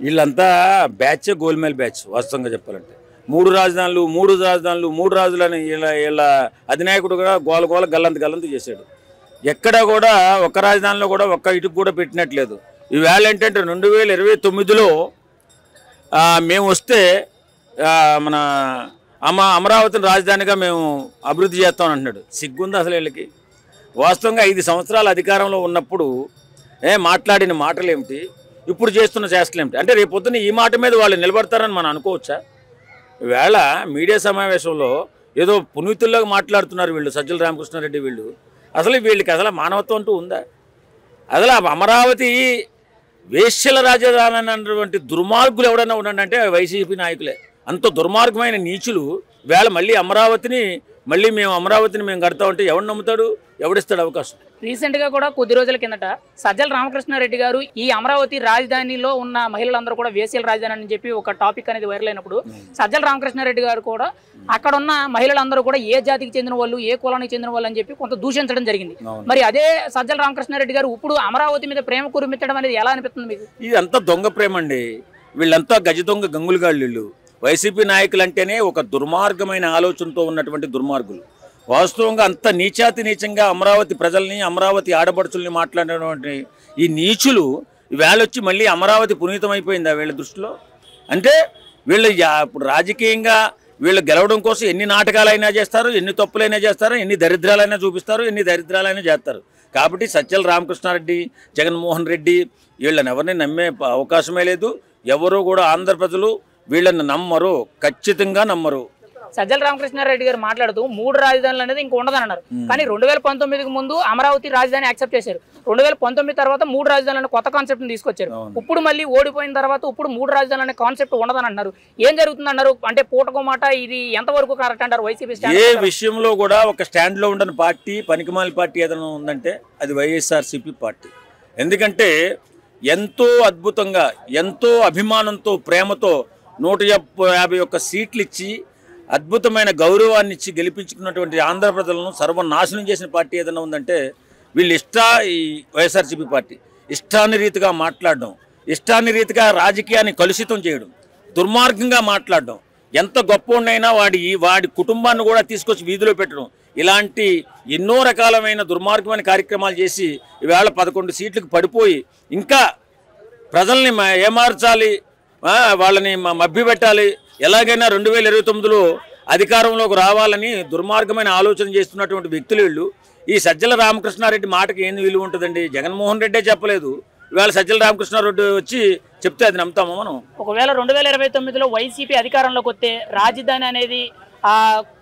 వీళ్ళంతా batch గోల్మేల్ batch వాస్తవంగా చెప్పాలంటే మూడు రాజధానులు మూడు రాజులని వీళ్ళ అధినాయకుడు కూడా గోల గల్లంతు చేశాడు. ఎక్కడ కూడా ఒక్క రాజధానిలో కూడా ఒక్క ఇటుకు కూడా పెట్టినట్లేదు. ఈవేళ ఏంటంటే 2029లో మేము వస్తే మన అమరావతిని రాజధానిగా మేము అభివృద్ధి చేస్తామని అంటున్నాడు. సిగ్గుంది అసలు వీళ్ళకి. వాస్తవంగా 5 సంవత్సరాల అధికారంలో ఉన్నప్పుడు మాట్లాడిన మాటలు ఏమిటి, ఇప్పుడు చేస్తున్న చేష్టలు ఏమిటి? అంటే రేపు పొద్దున్న ఈ మాట మీద వాళ్ళు నిలబడతారని మనం అనుకోవచ్చా? ఈవేళ మీడియా సమావేశంలో ఏదో పునీతుల్లోకి మాట్లాడుతున్నారు వీళ్ళు, సజ్జల రామకృష్ణారెడ్డి వీళ్ళు. అసలు వీళ్ళకి అసలు మానవత్వం అంటూ ఉందా? అసలు అమరావతి వేశ్యల రాజధాని అన్నటువంటి దుర్మార్గులు ఎవడన్నా ఉన్నాడంటే వైసీపీ నాయకులే. అంత దుర్మార్గమైన నీచులు వేళ మళ్ళీ మేము అమరావతిని కడతామంటే ఎవడు నమ్ముతాడు, ఎవడిస్తాడు అవకాశం? రీసెంట్గా కూడా కొద్ది రోజుల కిందట సజ్జల రామకృష్ణారెడ్డి గారు ఈ అమరావతి రాజధానిలో ఉన్న మహిళలందరూ కూడా వేశ్యల రాజధాని అని చెప్పి ఒక టాపిక్ అనేది వైరల్ అయినప్పుడు సజ్జల రామకృష్ణారెడ్డి గారు కూడా అక్కడ ఉన్న మహిళలందరూ కూడా ఏ జాతికి చెందిన వాళ్ళు, ఏ కులానికి చెందిన వాళ్ళు అని చెప్పి కొంత దూషించడం జరిగింది. మరి అదే సజ్జల రామకృష్ణారెడ్డి గారు ఇప్పుడు అమరావతి మీద ప్రేమ కురిమిత్తడం అనేది ఎలా అనిపిస్తుంది మీకు? ఇదంతా దొంగ ప్రేమ అండి. వీళ్ళంతా గజ దొంగ గంగులుగాళ్ళు వీళ్ళు. వైసీపీ నాయకులు అంటేనే ఒక దుర్మార్గమైన ఆలోచనతో ఉన్నటువంటి దుర్మార్గులు. వాస్తవంగా అంత నీచంగా అమరావతి ప్రజల్ని, అమరావతి ఆడపడుచుల్ని మాట్లాడినటువంటి ఈ నీచులు వేళొచ్చి మళ్ళీ అమరావతి పునీతమైపోయిందా వీళ్ళ దృష్టిలో? అంటే వీళ్ళు ఇప్పుడు రాజకీయంగా వీళ్ళు గెలవడం కోసం ఎన్ని నాటకాలైనా చేస్తారు, ఎన్ని తప్పులైనా చేస్తారు, ఎన్ని దరిద్రాలైనా చూపిస్తారు, ఎన్ని దరిద్రాలైనా చేస్తారు. కాబట్టి సజ్జల రామకృష్ణారెడ్డి, జగన్మోహన్ రెడ్డి వీళ్ళని ఎవరిని నమ్మే అవకాశమే లేదు. ఎవరు కూడా ఆంధ్ర ప్రజలు వీళ్ళని నమ్మరు, ఖచ్చితంగా నమ్మరు. సజ్జల రామకృష్ణారెడ్డి గారు మాట్లాడుతూ 3 రాజధానులు అనేది ఇంక ఉండదని అన్నారు. కానీ 2019కి ముందు అమరావతి రాజధాని యాక్సెప్ట్ చేశారు. 2019 తర్వాత 3 రాజధానులను కొత్త కాన్సెప్ట్ తీసుకొచ్చారు. ఇప్పుడు మళ్ళీ ఓడిపోయిన తర్వాత ఇప్పుడు 3 రాజధానులు అనే కాన్సెప్ట్ ఉండదని అన్నారు. ఏం జరుగుతుంది అన్నారు? అంటే పూటకో మాట ఇది ఎంతవరకు కరెక్ట్ అంటారు? వైసీపీ ఏ విషయంలో కూడా ఒక స్టాండ్ లో ఉండని పార్టీ, పనికిమాలి పార్టీ ఏదైనా ఉందంటే అది వైఎస్ఆర్సీపీ పార్టీ. ఎందుకంటే ఎంతో అద్భుతంగా, ఎంతో అభిమానంతో, ప్రేమతో 151 సీట్లు ఇచ్చి అద్భుతమైన గౌరవాన్ని ఇచ్చి గెలిపించుకున్నటువంటి ఆంధ్ర ప్రజలను సర్వనాశనం చేసిన పార్టీ ఏదైనా ఉందంటే వీళ్ళు ఈ వైఎస్ఆర్సీపీ పార్టీ. ఇష్టాన్ని రీతిగా మాట్లాడడం, ఇష్టాన్ని రీతిగా రాజకీయాన్ని కలుషితం చేయడం, దుర్మార్గంగా మాట్లాడడం, ఎంత గొప్పవాడినైనా వాడి కుటుంబాన్ని కూడా తీసుకొచ్చి వీధిలో పెట్టడం, ఇలాంటి ఎన్నో రకాలమైన దుర్మార్గమైన కార్యక్రమాలు చేసి ఈవేళ 11 సీట్లకు పడిపోయి ఇంకా ప్రజల్ని ఏమార్చాలి, వాళ్ళని మభ్యపెట్టాలి, ఎలాగైనా 2029లో అధికారంలోకి రావాలని దుర్మార్గమైన ఆలోచన చేస్తున్నటువంటి వ్యక్తులు వీళ్ళు. ఈ సజ్జల రామకృష్ణారెడ్డి మాటకి ఏం విలువ ఉంటుందండి? జగన్మోహన్ రెడ్డే చెప్పలేదు, ఇవాళ సజ్జల రామకృష్ణారెడ్డి వచ్చి చెప్తే అది నమ్ముతామా మనం? ఒకవేళ 2029లో వైసీపీ అధికారంలోకి వస్తే రాజధాని అనేది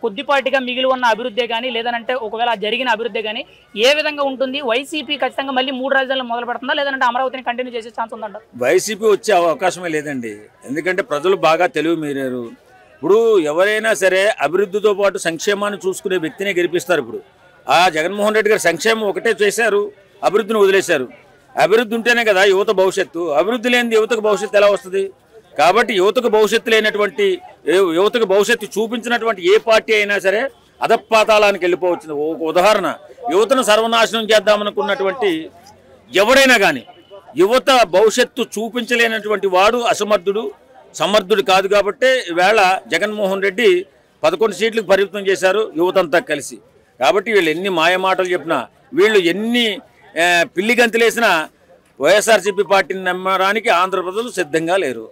కొద్దిపాటిగా మిగిలి ఉన్న అభివృద్ధి కానీ, లేదంటే ఒకవేళ జరిగిన అభివృద్ధి కానీ ఏ విధంగా ఉంటుంది? వైసీపీ ఖచ్చితంగా మళ్ళీ 3 రాజధానులు మొదలు పెడుతుందా, లేదంటే అమరావతిని కంటిన్యూ చేసే ఛాన్స్ ఉందంట? వైసీపీ వచ్చే అవకాశమే లేదండి. ఎందుకంటే ప్రజలు బాగా తెలివి మీరారు. ఇప్పుడు ఎవరైనా సరే అభివృద్ధితో పాటు సంక్షేమాన్ని చూసుకునే వ్యక్తినే గెలిపిస్తారు. ఇప్పుడు జగన్మోహన్ రెడ్డి గారు సంక్షేమం ఒకటే చేశారు, అభివృద్ధిని వదిలేశారు. అభివృద్ధి ఉంటేనే కదా యువత భవిష్యత్తు. అభివృద్ధి లేనిది యువతకు భవిష్యత్తు ఎలా వస్తుంది? కాబట్టి యువతకు భవిష్యత్తు లేనటువంటి, యువతకు భవిష్యత్తు చూపించినటువంటి ఏ పార్టీ అయినా సరే అధపాతాళానికి వెళ్ళిపోవచ్చు. ఒక ఉదాహరణ, యువతను సర్వనాశనం చేద్దామనుకున్నటువంటి ఎవరైనా కానీ యువత భవిష్యత్తు చూపించలేనటువంటి వాడు సమర్థుడు కాదు. కాబట్టి ఈవేళ జగన్మోహన్ రెడ్డి 11 సీట్లకు పరిమితం చేశారు యువతంతా కలిసి. కాబట్టి వీళ్ళు ఎన్ని మాయమాటలు చెప్పినా, వీళ్ళు ఎన్ని పిల్లి గంతులేసినా వైఎస్ఆర్సీపీ పార్టీని నమ్మడానికి ఆంధ్ర ప్రజలు సిద్ధంగా లేరు.